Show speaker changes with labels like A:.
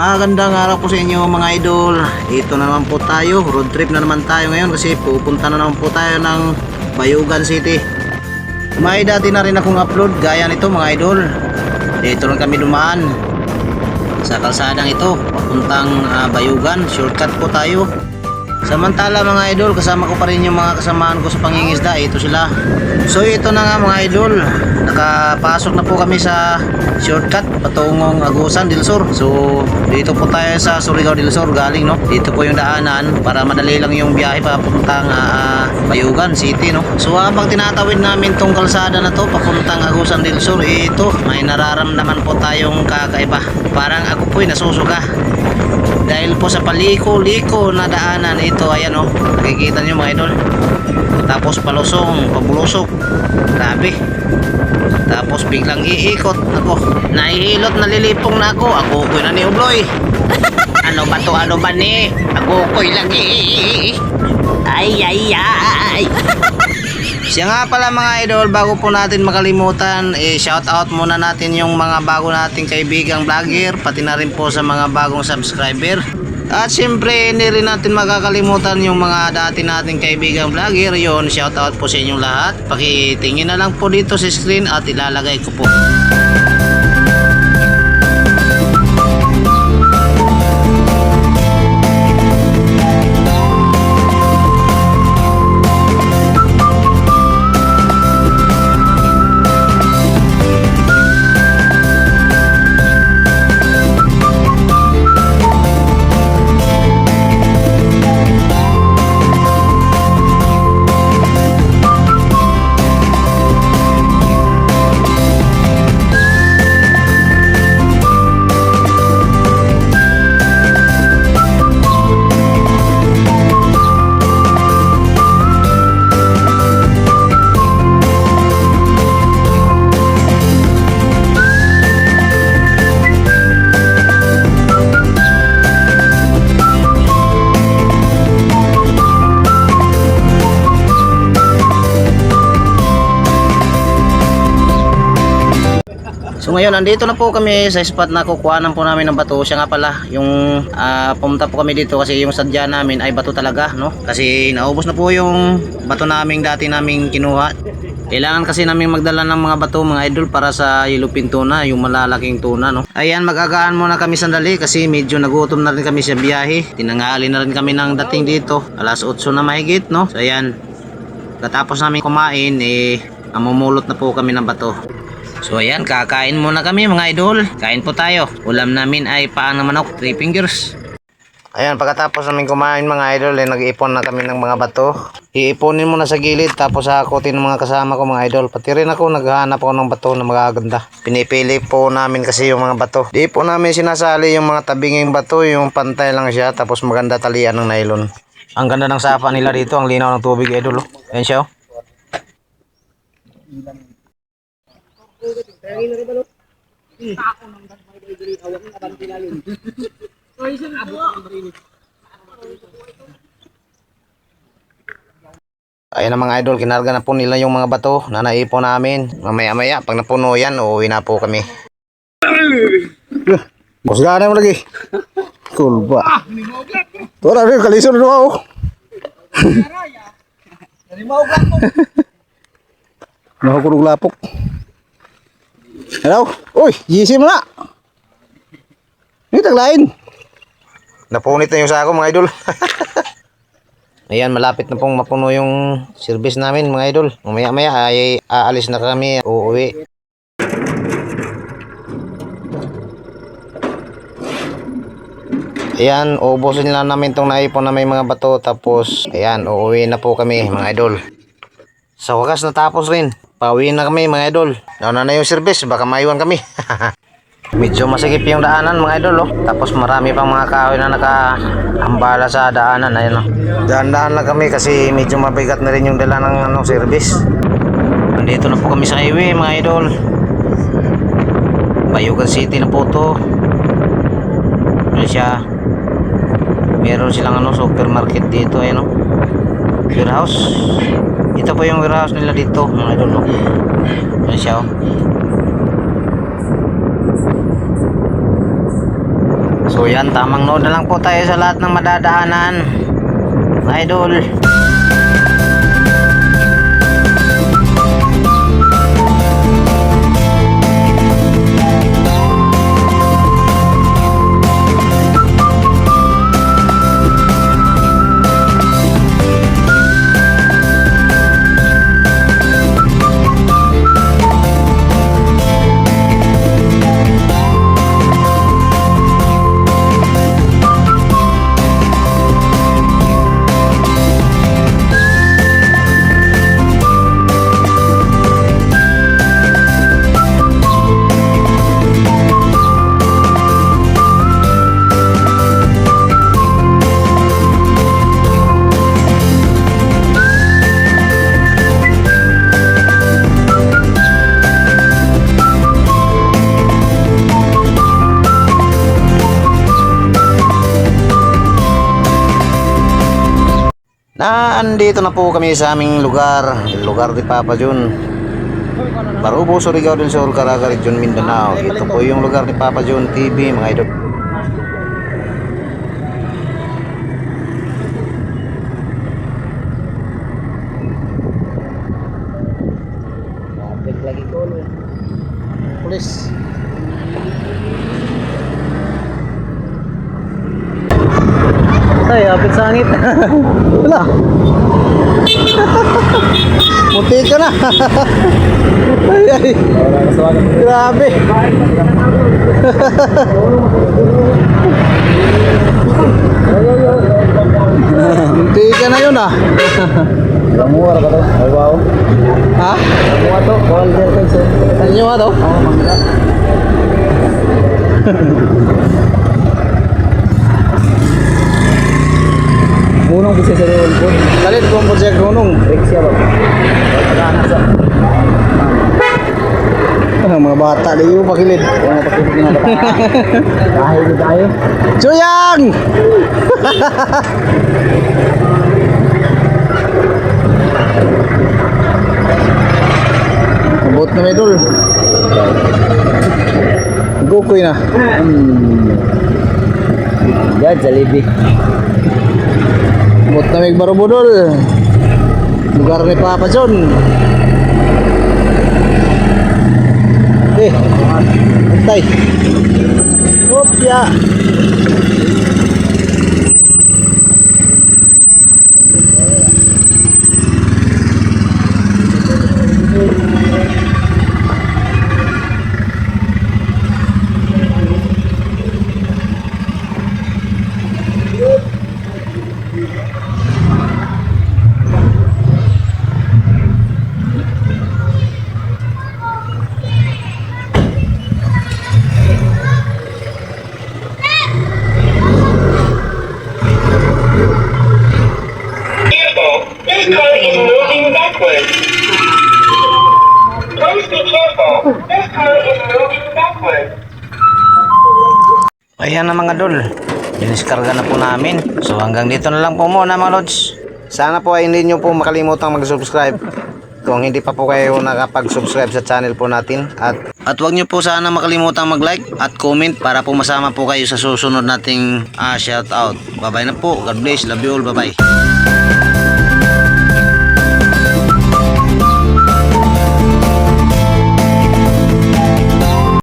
A: Magandang araw po sa inyo mga idol. Dito na naman po tayo, road trip na naman tayo ngayon kasi pupunta na naman po tayo ng Bayugan City. May dati na rin akong upload gaya nito mga idol. Dito lang kami dumaan sa kalsadang ito papuntang Bayugan. Shortcut po tayo. Samantala mga idol, kasama ko pa rin yung mga kasamaan ko sa pangingisda. Ito sila. So ito na nga mga idol, nakapasok na po kami sa shortcut patungong Agusan del Sur. So dito po tayo sa Surigao del Sur galing, no. Dito po yung daanan para madali lang yung biyahe papuntang Bayugan City, no. So habang tinatawid namin tong kalsada na to papuntang Agusan del Sur, ito may nararamdaman po tayong kakaiba. Parang ako po'y nasusuka dahil po sa paliko-liko na daanan ito. Ayan, oh, nakikita nyo mga idol. Tapos palusong, pabulusok, grabe. Tapos biglang iikot ako, nahihilot, nalilipong na ako ko'y na ni Ubloy. Ano ba to, ano ba ni? Ako ko'y lagi. Ay. Siya nga pala mga idol, bago po natin makalimutan, shout out muna natin yung mga bago nating kaibigang vlogger, pati na rin po sa mga bagong subscriber. At syempre hindi rin natin makakalimutan yung mga dati nating kaibigang vlogger. Yun, shout out po sa inyong lahat. Pakitingin na lang po dito sa screen at ilalagay ko po. So ngayon, andito na po kami sa spot na kukuhanan po namin ng bato. Siya nga pala, yung pumunta po kami dito kasi yung sadya namin ay bato talaga, no? Kasi naubos na po yung bato naming dati naming kinuha. Kailangan kasi namin magdala ng mga bato mga idol para sa yellowfin tuna, yung malalaking tuna, no? Ayan, magagaan muna kami sandali kasi medyo nagutom na rin kami sa biyahe. Tinanghali na rin kami ng dating dito, alas 8 na mahigit, no? So ayan, katapos namin kumain, mamumulot na po kami ng bato. So ayan, kakain muna kami mga idol. Kain po tayo. Ulam namin ay paan ng manok, 3 fingers. Ayan, pagkatapos namin kumain mga idol, nag-iipon na kami ng mga bato. Iiponin muna sa gilid, tapos hakutin ng mga kasama ko mga idol. Pati rin ako, naghahanap ako ng bato na magaganda. Pinipili po namin kasi yung mga bato. Di po namin sinasali yung mga tabinging bato, yung pantay lang siya, tapos maganda talian ng nylon. Ang ganda ng sapa nila dito, ang linaw ng tubig idol. Ayan siya, oh. Ayan na mga idol, kinarga na po nila yung mga bato na naipon namin. Mamaya pag napuno yan, uuwi na po kami. Busga na mo lagi. Cool ba? Tora rin, kalisod na ako. Nakukulog lapok. Hello? Uy, GC mo na. Ini taglain. Napunit na yung sako mga idol. Ayan, malapit na pong mapuno yung service namin mga idol. Mamaya ay aalis na kami, uuwi. Ayan, uubusin lang namin itong naipon na may mga bato. Tapos, ayan, uuwi na po kami mga idol. Sa wakas natapos rin. Pauwi na kami mga idol. Nauna na yung service, baka maiwan kami. Medyo masikip yung daanan mga idol, oh. Tapos marami pang mga kahoy na nakahambala sa daanan. Ayun, oh. Daan-daan lang kami kasi medyo mabigat na rin yung dala ng service. Nandito na po kami sa highway mga idol. Bayugan City na po to. Ano siya? Meron silang supermarket dito, ayun, oh. Warehouse. Ito po yung warehouse nila dito mga idol, no? Ayan siya, oh. So yan, tamang nood na lang po tayo sa lahat ng madadaanan, mga idol. Andito na po kami sa aming lugar ni Papa John, Barubo, Surigao del Sur, Caraga, Region Mindanao. Ito po yung lugar ni Papa John TV, mga idol. Lagi ko pulis. Ay, apit sangit. Wala. Muti ka na. Ay, ay. Grabe. Muti ka na yun ah.
B: Mura ka to. Ay, wow.
A: Ha?
B: Mura to. Call there ka sir.
A: Ano nga to?
B: Oo, mangga. Gunung bisa sa doon po.
A: Kalit kong po siya gunong.
B: Break siya ba? Pagkakanak sa.
A: Mga bata di yung pakilid.
B: Mga pakilid na bata. Dahil di tayo.
A: Chuyang! Abot na may dul. Gukoy na.
B: Ya, Jollibee.
A: Abot na may barubudol. Lugar ni Papa John. Antay. Opya.
C: This car is moving backwards. Please be careful. This car is moving backwards.
A: Ayan na mga dol. Diniskarga na po namin. So hanggang dito na lang po muna mga lods. Sana po ay hindi nyo po makalimutang mag-subscribe kung hindi pa po kayo nakapag-subscribe sa channel po natin. At huwag nyo po sana makalimutang mag-like at comment para po masama po kayo sa susunod nating shoutout. Bye bye na po. God bless. Love you all. Bye bye.